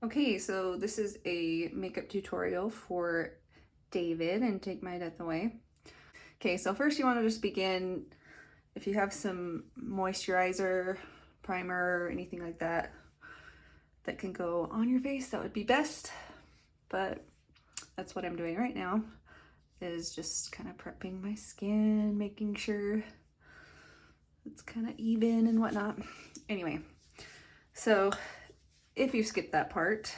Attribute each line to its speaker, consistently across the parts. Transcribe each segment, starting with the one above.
Speaker 1: Okay, so this is a makeup tutorial for David and Take My Death Away. Okay, so first you want to just begin, if you have some moisturizer, primer, or anything like that that can go on your face, that would be best. But that's what I'm doing right now, is just kind of prepping my skin, making sure it's kind of even and whatnot. Anyway, so if you skip that part,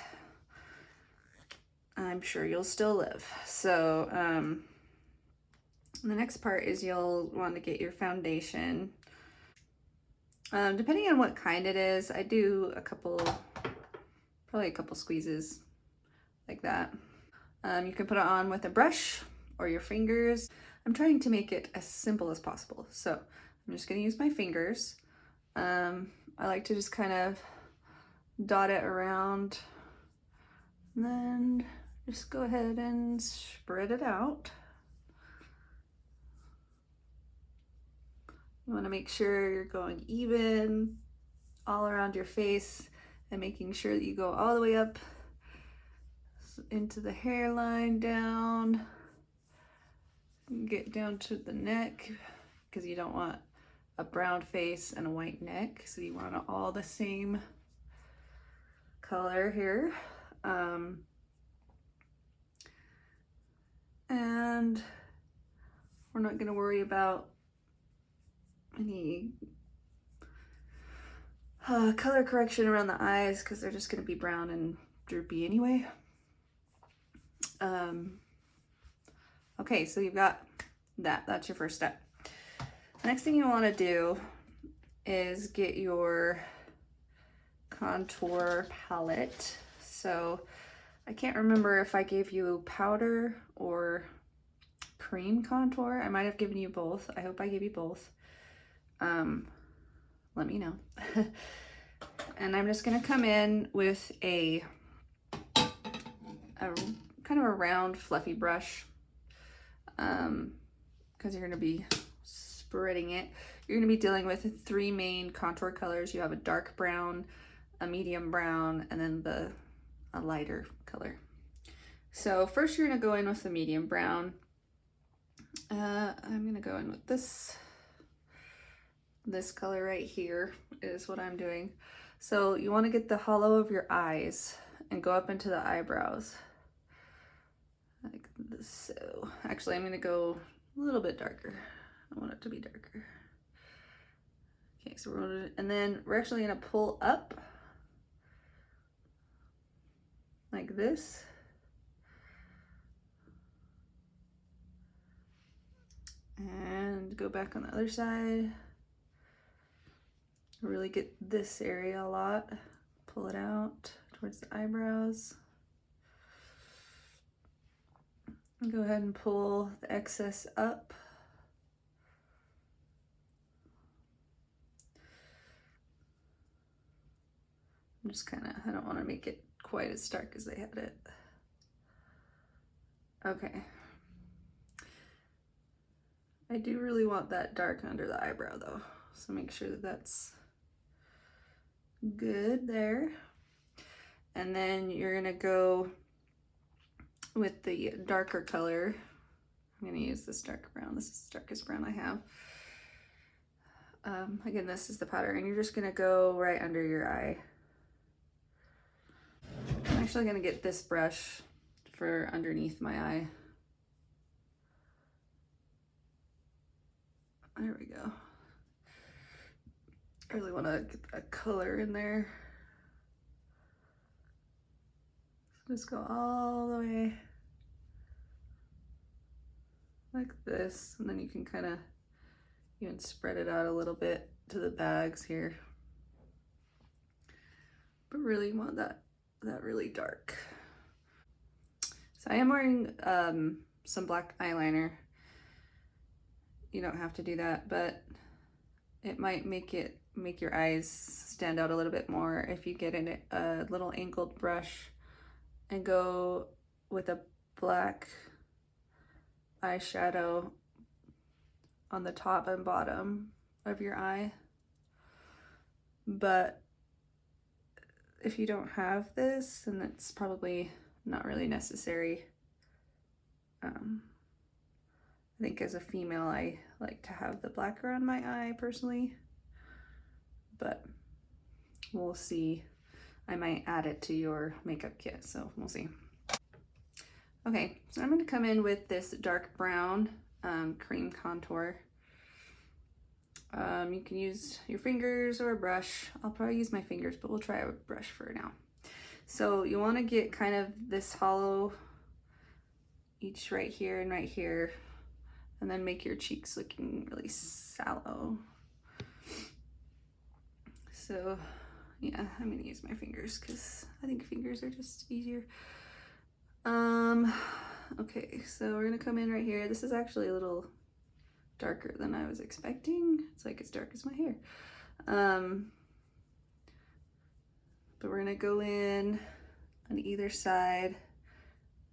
Speaker 1: I'm sure you'll still live. So the next part is you'll want to get your foundation. Depending on what kind it is, I do probably a couple squeezes like that. You can put it on with a brush or your fingers. I'm trying to make it as simple as possible. So I'm just gonna use my fingers. I like to just kind of dot it around and then just go ahead and spread it out. You want to make sure you're going even all around your face and making sure that you go all the way up into the hairline, down, get down to the neck, because you don't want a brown face and a white neck, so you want it all the same color here. And we're not going to worry about any color correction around the eyes because they're just going to be brown and droopy anyway. Okay, so you've got that. That's your first step. The next thing you want to do is get your contour palette. So I can't remember if I gave you powder or cream contour. I might have given you both. I hope I gave you both. Let me know. And I'm just gonna come in with a kind of a round fluffy brush, because you're gonna be spreading it. You're gonna be dealing with three main contour colors. You have a dark brown, a medium brown, and then a lighter color. So first you're gonna go in with the medium brown. I'm gonna go in with this color right here is what I'm doing. So you want to get the hollow of your eyes and go up into the eyebrows like this. So actually I'm going to go a little bit darker. I want it to be darker. Okay, so and then we're actually going to pull up like this. And go back on the other side. Really get this area a lot. Pull it out towards the eyebrows. And go ahead and pull the excess up. I'm just kind of, I don't want to make it quite as dark as they had it. Okay. I do really want that dark under the eyebrow though, so make sure that that's good there. And then you're gonna go with the darker color. I'm gonna use this dark brown. This is the darkest brown I have. Again, this is the powder, and you're just gonna go right under your eye. I'm actually gonna get this brush for underneath my eye. There we go. I really want to get that color in there. So just go all the way like this, and then you can kind of even spread it out a little bit to the bags here. But really want that really dark. So I am wearing some black eyeliner. You don't have to do that, but it might make your eyes stand out a little bit more if you get in a little angled brush and go with a black eyeshadow on the top and bottom of your eye. But if you don't have this, then it's probably not really necessary. I think as a female, I like to have the black around my eye personally, but we'll see. I might add it to your makeup kit, so we'll see. Okay, so I'm going to come in with this dark brown cream contour. You can use your fingers or a brush. I'll probably use my fingers, but we'll try a brush for now. So you want to get kind of this hollow each right here and right here, and then make your cheeks looking really sallow. So yeah, I'm gonna use my fingers because I think fingers are just easier. Okay, so we're gonna come in right here. This is actually a little darker than I was expecting. It's like as dark as my hair. But we're gonna go in on either side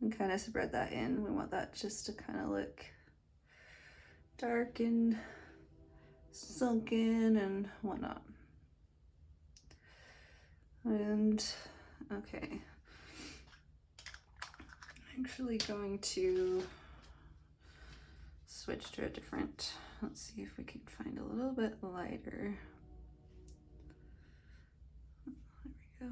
Speaker 1: and kind of spread that in. We want that just to kind of look dark and sunken and whatnot. And okay, I'm actually going to switch to a different, let's see if we can find a little bit lighter. There we go.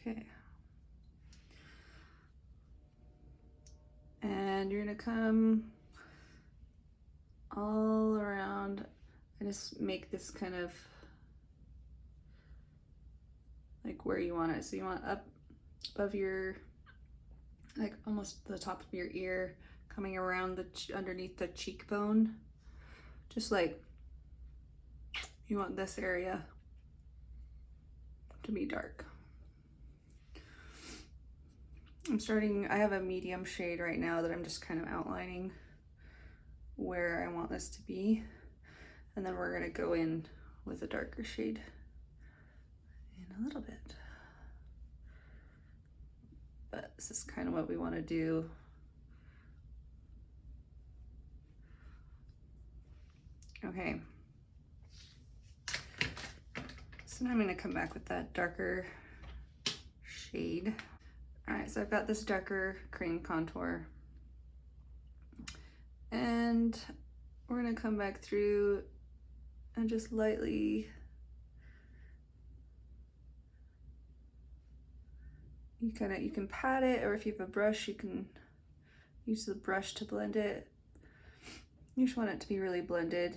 Speaker 1: Okay. And you're gonna come all around and just make this kind of like where you want it. So you want up above your, like almost the top of your ear, coming around the underneath the cheekbone. Just like you want this area to be dark. I have a medium shade right now that I'm just kind of outlining where I want this to be. And then we're gonna go in with a darker shade in a little bit. But this is kind of what we want to do. Okay. So now I'm gonna come back with that darker shade. All right, so I've got this darker cream contour. And we're gonna come back through and just lightly you can pat it, or if you have a brush, you can use the brush to blend it. You just want it to be really blended.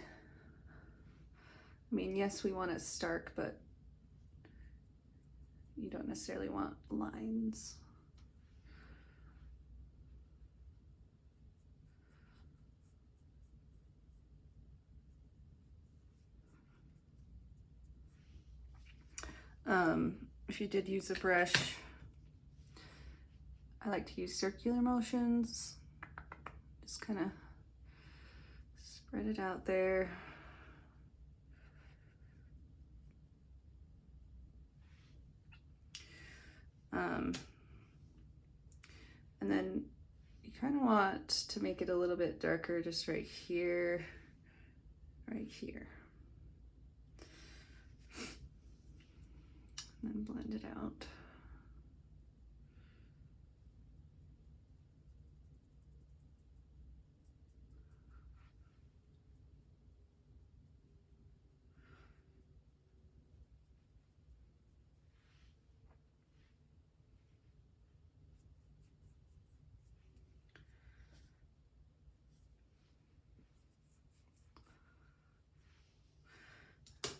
Speaker 1: I mean, yes, we want it stark, but you don't necessarily want lines. If you did use a brush, I like to use circular motions. Just kind of spread it out there. And then you kind of want to make it a little bit darker just right here, right here. And then blend it out.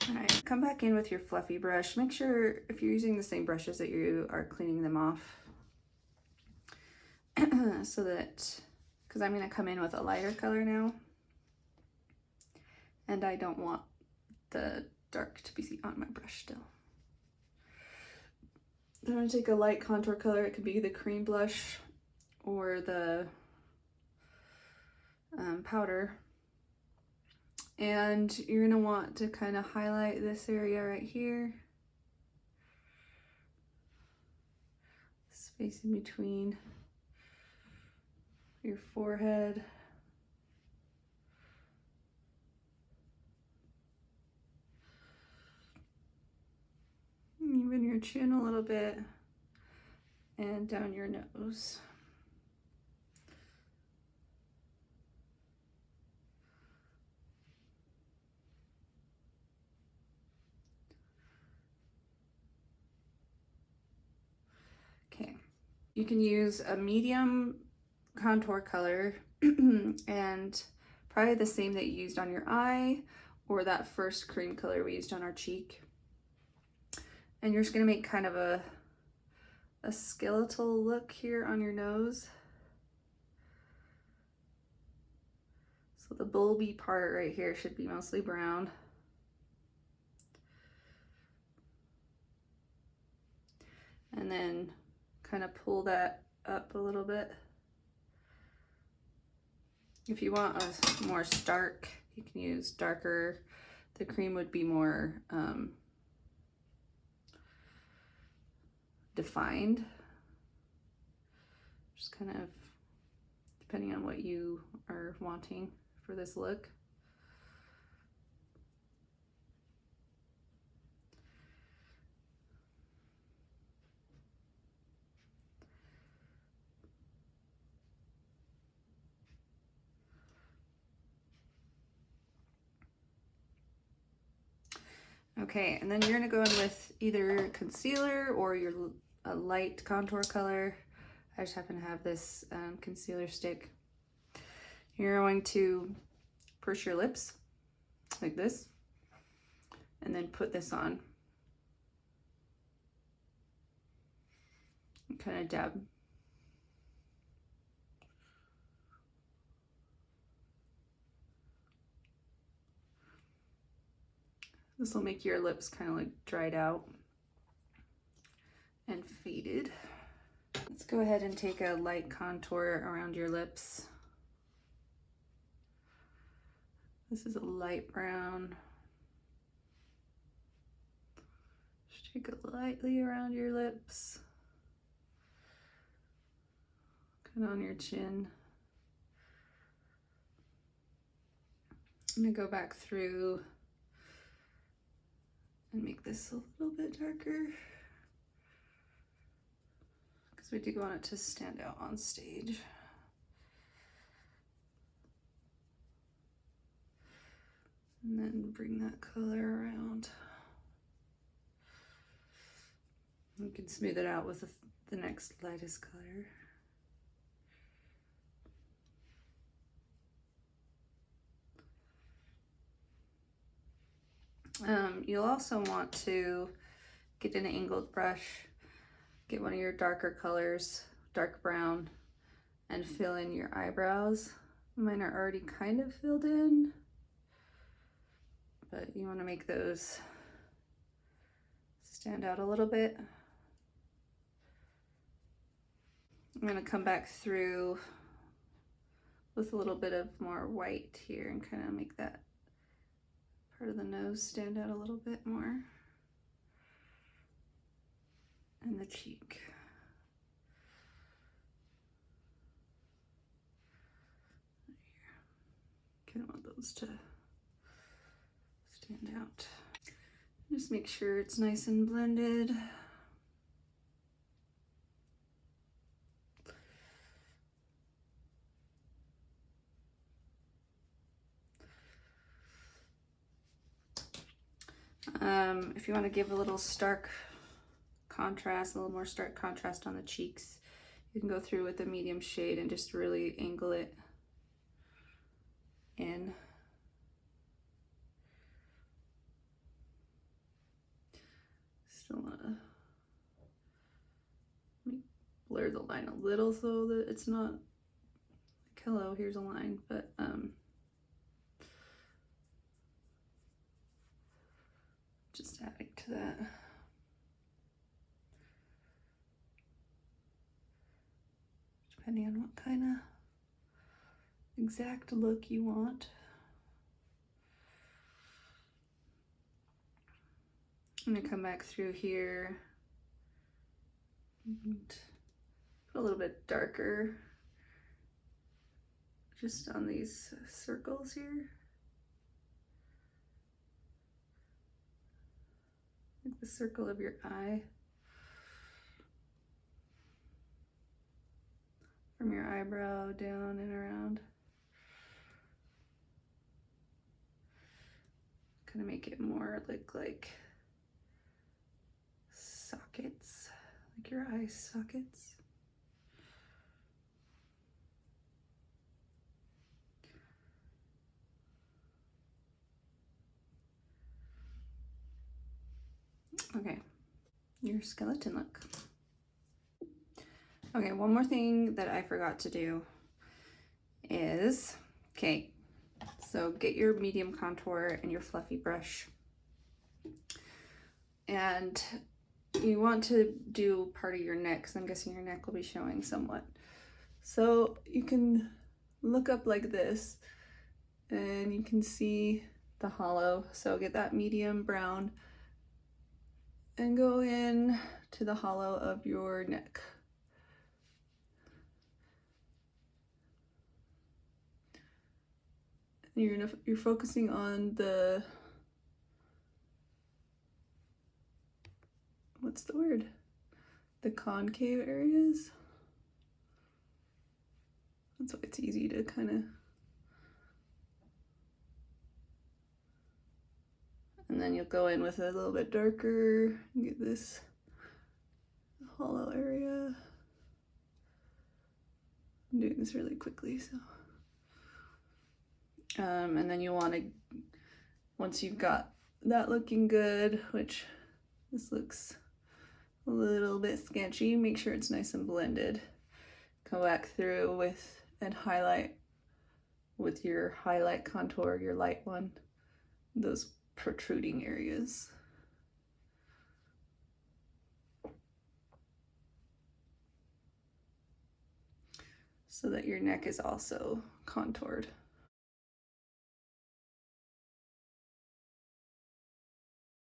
Speaker 1: All right, come back in with your fluffy brush. Make sure if you're using the same brushes that you are cleaning them off. So that, because I'm going to come in with a lighter color now. And I don't want the dark to be on my brush still. I'm going to take a light contour color. It could be the cream blush or the powder. And you're going to want to kind of highlight this area right here. Space in between your forehead. chin a little bit and down your nose. Okay, you can use a medium contour color and probably the same that you used on your eye or that first cream color we used on our cheek. And you're just gonna make kind of a skeletal look here on your nose. So the bulby part right here should be mostly brown. And then kind of pull that up a little bit. If you want a more stark, you can use darker. The cream would be more defined. Just kind of depending on what you are wanting for this look. Okay, and then you're gonna go in with either concealer or a light contour color. I just happen to have this concealer stick. You're going to purse your lips like this, and then put this on. And kind of dab. This will make your lips kind of like dried out and faded. Let's go ahead and take a light contour around your lips. This is a light brown. Just take it lightly around your lips. Kind of on your chin. I'm gonna go back through and make this a little bit darker because we do want it to stand out on stage. And then bring that color around. You can smooth it out with the next lightest color. You'll also want to get an angled brush, get one of your darker colors, dark brown, and fill in your eyebrows. Mine are already kind of filled in, but you want to make those stand out a little bit. I'm going to come back through with a little bit of more white here and kind of make that part of the nose stand out a little bit more. And the cheek. Kind of want those to stand out. Just make sure it's nice and blended. If you want to give a little stark contrast, a little more stark contrast on the cheeks, you can go through with a medium shade and just really angle it in. Still want to blur the line a little so that it's not like, hello, here's a line, but just adding to that. Depending on what kind of exact look you want. I'm gonna come back through here and put a little bit darker just on these circles here. Like the circle of your eye. from your eyebrow down and around. Kind of make it more look like sockets, like your eye sockets. Okay, your skeleton look. Okay, one more thing that I forgot to do is, okay, so get your medium contour and your fluffy brush. And you want to do part of your neck, because I'm guessing your neck will be showing somewhat. So you can look up like this and you can see the hollow. So get that medium brown and go in to the hollow of your neck. You're focusing on the, what's the word? The concave areas. That's why it's easy to kind of, and then you'll go in with a little bit darker, get this hollow area. I'm doing this really quickly, so. And then you want to, once you've got that looking good, which this looks a little bit sketchy, make sure it's nice and blended. Go back through with and highlight with your highlight contour, your light one, those protruding areas. So that your neck is also contoured.